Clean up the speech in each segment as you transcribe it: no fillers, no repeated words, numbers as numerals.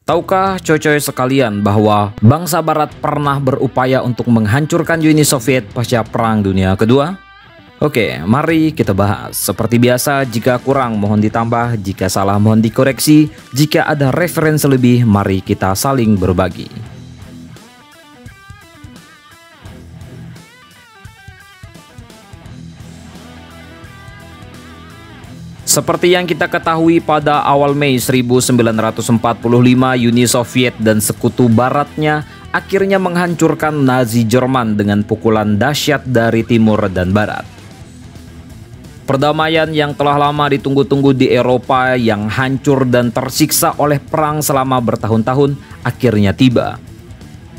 Tahukah coy-coy sekalian bahwa bangsa Barat pernah berupaya untuk menghancurkan Uni Soviet pasca Perang Dunia Kedua? Oke, mari kita bahas. Seperti biasa, jika kurang mohon ditambah, jika salah mohon dikoreksi, jika ada referensi lebih, mari kita saling berbagi. Seperti yang kita ketahui, pada awal Mei 1945, Uni Soviet dan sekutu baratnya akhirnya menghancurkan Nazi Jerman dengan pukulan dahsyat dari timur dan barat. Perdamaian yang telah lama ditunggu-tunggu di Eropa yang hancur dan tersiksa oleh perang selama bertahun-tahun akhirnya tiba.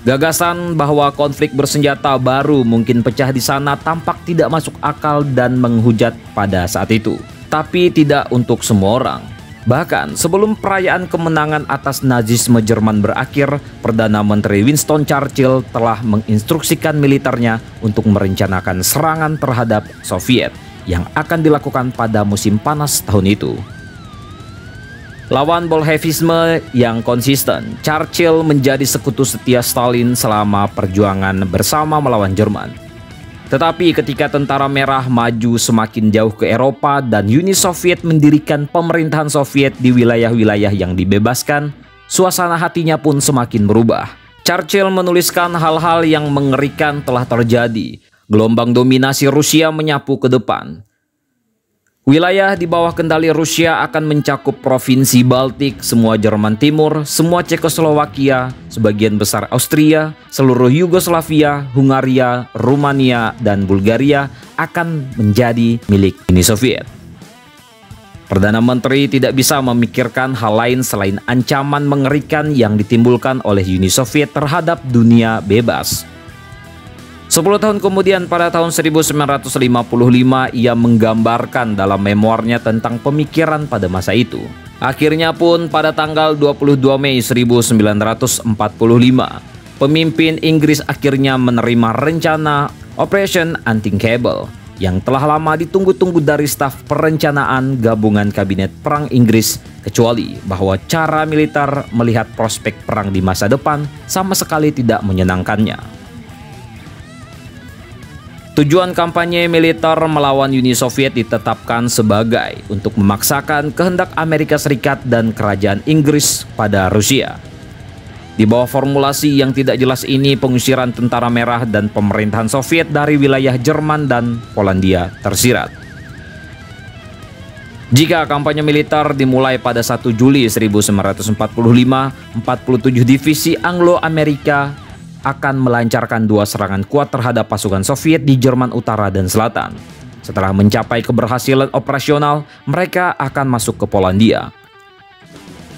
Gagasan bahwa konflik bersenjata baru mungkin pecah di sana tampak tidak masuk akal dan menghujat pada saat itu. Tapi tidak untuk semua orang. Bahkan sebelum perayaan kemenangan atas Nazisme Jerman berakhir, Perdana Menteri Winston Churchill telah menginstruksikan militernya untuk merencanakan serangan terhadap Soviet yang akan dilakukan pada musim panas tahun itu. Lawan Bolshevisme yang konsisten, Churchill menjadi sekutu setia Stalin selama perjuangan bersama melawan Jerman. Tetapi ketika Tentara Merah maju semakin jauh ke Eropa dan Uni Soviet mendirikan pemerintahan Soviet di wilayah-wilayah yang dibebaskan, suasana hatinya pun semakin berubah. Churchill menuliskan hal-hal yang mengerikan telah terjadi. Gelombang dominasi Rusia menyapu ke depan. Wilayah di bawah kendali Rusia akan mencakup provinsi Baltik, semua Jerman Timur, semua Cekoslowakia, sebagian besar Austria, seluruh Yugoslavia, Hungaria, Rumania, dan Bulgaria akan menjadi milik Uni Soviet. Perdana Menteri tidak bisa memikirkan hal lain selain ancaman mengerikan yang ditimbulkan oleh Uni Soviet terhadap dunia bebas. 10 tahun kemudian pada tahun 1955 ia menggambarkan dalam memoarnya tentang pemikiran pada masa itu. Akhirnya pun pada tanggal 22 Mei 1945 pemimpin Inggris akhirnya menerima rencana Operation Unthinkable yang telah lama ditunggu-tunggu dari staf perencanaan gabungan kabinet perang Inggris, kecuali bahwa cara militer melihat prospek perang di masa depan sama sekali tidak menyenangkannya. Tujuan kampanye militer melawan Uni Soviet ditetapkan sebagai untuk memaksakan kehendak Amerika Serikat dan Kerajaan Inggris pada Rusia. Di bawah formulasi yang tidak jelas ini, pengusiran Tentara Merah dan pemerintahan Soviet dari wilayah Jerman dan Polandia tersirat. Jika kampanye militer dimulai pada 1 Juli 1945, 47 divisi Anglo-Amerika akan melancarkan 2 serangan kuat terhadap pasukan Soviet di Jerman Utara dan Selatan. Setelah mencapai keberhasilan operasional, mereka akan masuk ke Polandia.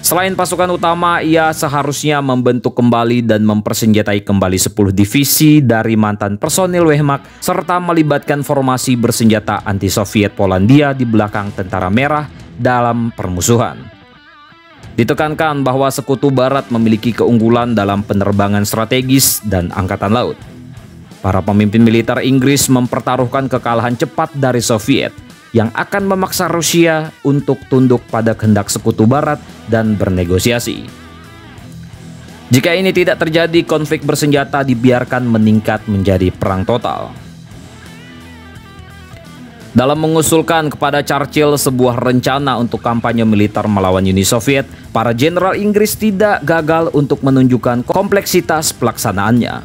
Selain pasukan utama, ia seharusnya membentuk kembali dan mempersenjatai kembali 10 divisi dari mantan personil Wehrmacht serta melibatkan formasi bersenjata anti-Soviet Polandia di belakang Tentara Merah dalam permusuhan. Ditekankan bahwa sekutu barat memiliki keunggulan dalam penerbangan strategis dan angkatan laut. Para pemimpin militer Inggris mempertaruhkan kekalahan cepat dari Soviet yang akan memaksa Rusia untuk tunduk pada kehendak sekutu barat dan bernegosiasi. Jika ini tidak terjadi, konflik bersenjata dibiarkan meningkat menjadi perang total. Dalam mengusulkan kepada Churchill sebuah rencana untuk kampanye militer melawan Uni Soviet, para jenderal Inggris tidak gagal untuk menunjukkan kompleksitas pelaksanaannya.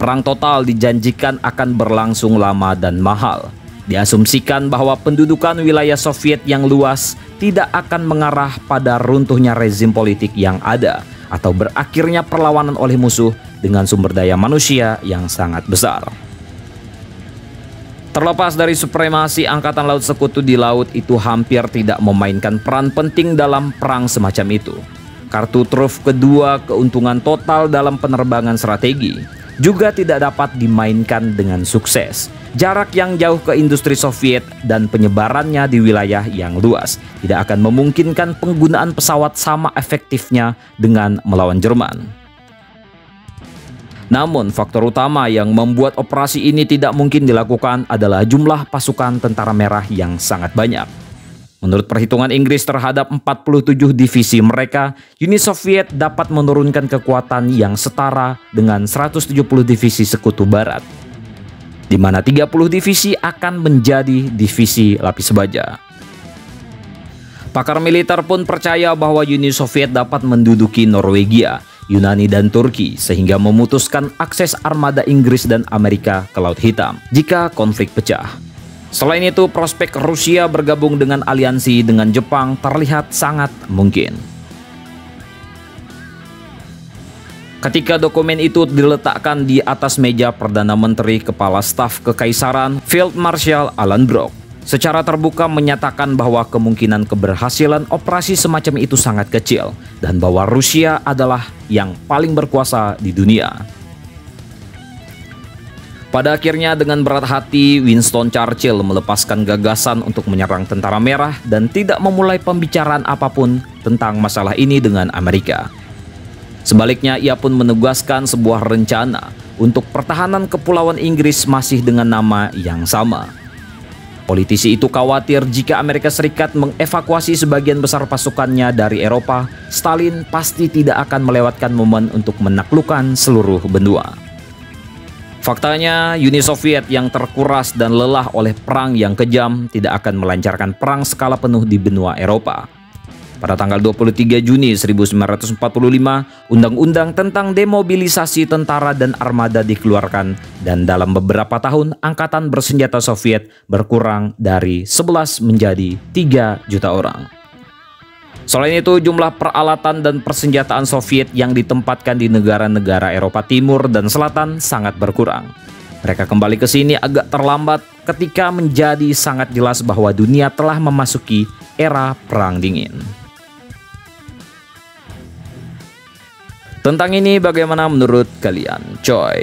Perang total dijanjikan akan berlangsung lama dan mahal. Diasumsikan bahwa pendudukan wilayah Soviet yang luas tidak akan mengarah pada runtuhnya rezim politik yang ada atau berakhirnya perlawanan oleh musuh dengan sumber daya manusia yang sangat besar. Terlepas dari supremasi Angkatan Laut Sekutu di laut, itu hampir tidak memainkan peran penting dalam perang semacam itu. Kartu truf kedua, keuntungan total dalam penerbangan strategi, juga tidak dapat dimainkan dengan sukses. Jarak yang jauh ke industri Soviet dan penyebarannya di wilayah yang luas tidak akan memungkinkan penggunaan pesawat sama efektifnya dengan melawan Jerman. Namun, faktor utama yang membuat operasi ini tidak mungkin dilakukan adalah jumlah pasukan Tentara Merah yang sangat banyak. Menurut perhitungan Inggris terhadap 47 divisi mereka, Uni Soviet dapat menurunkan kekuatan yang setara dengan 170 divisi Sekutu Barat, di mana 30 divisi akan menjadi divisi lapis baja. Pakar militer pun percaya bahwa Uni Soviet dapat menduduki Norwegia, Yunani dan Turki sehingga memutuskan akses armada Inggris dan Amerika ke Laut Hitam jika konflik pecah. Selain itu, prospek Rusia bergabung dengan aliansi dengan Jepang terlihat sangat mungkin. Ketika dokumen itu diletakkan di atas meja Perdana Menteri Kepala Staf Kekaisaran Field Marshal Alan Brooke secara terbuka menyatakan bahwa kemungkinan keberhasilan operasi semacam itu sangat kecil dan bahwa Rusia adalah yang paling berkuasa di dunia. Pada akhirnya dengan berat hati Winston Churchill melepaskan gagasan untuk menyerang Tentara Merah dan tidak memulai pembicaraan apapun tentang masalah ini dengan Amerika. Sebaliknya, ia pun menugaskan sebuah rencana untuk pertahanan kepulauan Inggris masih dengan nama yang sama. Politisi itu khawatir jika Amerika Serikat mengevakuasi sebagian besar pasukannya dari Eropa, Stalin pasti tidak akan melewatkan momen untuk menaklukkan seluruh benua. Faktanya, Uni Soviet yang terkuras dan lelah oleh perang yang kejam tidak akan melancarkan perang skala penuh di benua Eropa. Pada tanggal 23 Juni 1945, Undang-Undang tentang demobilisasi tentara dan armada dikeluarkan dan dalam beberapa tahun angkatan bersenjata Soviet berkurang dari 11 menjadi 3 juta orang. Selain itu, jumlah peralatan dan persenjataan Soviet yang ditempatkan di negara-negara Eropa Timur dan Selatan sangat berkurang. Mereka kembali ke sini agak terlambat ketika menjadi sangat jelas bahwa dunia telah memasuki era Perang Dingin. Tentang ini bagaimana menurut kalian, coy?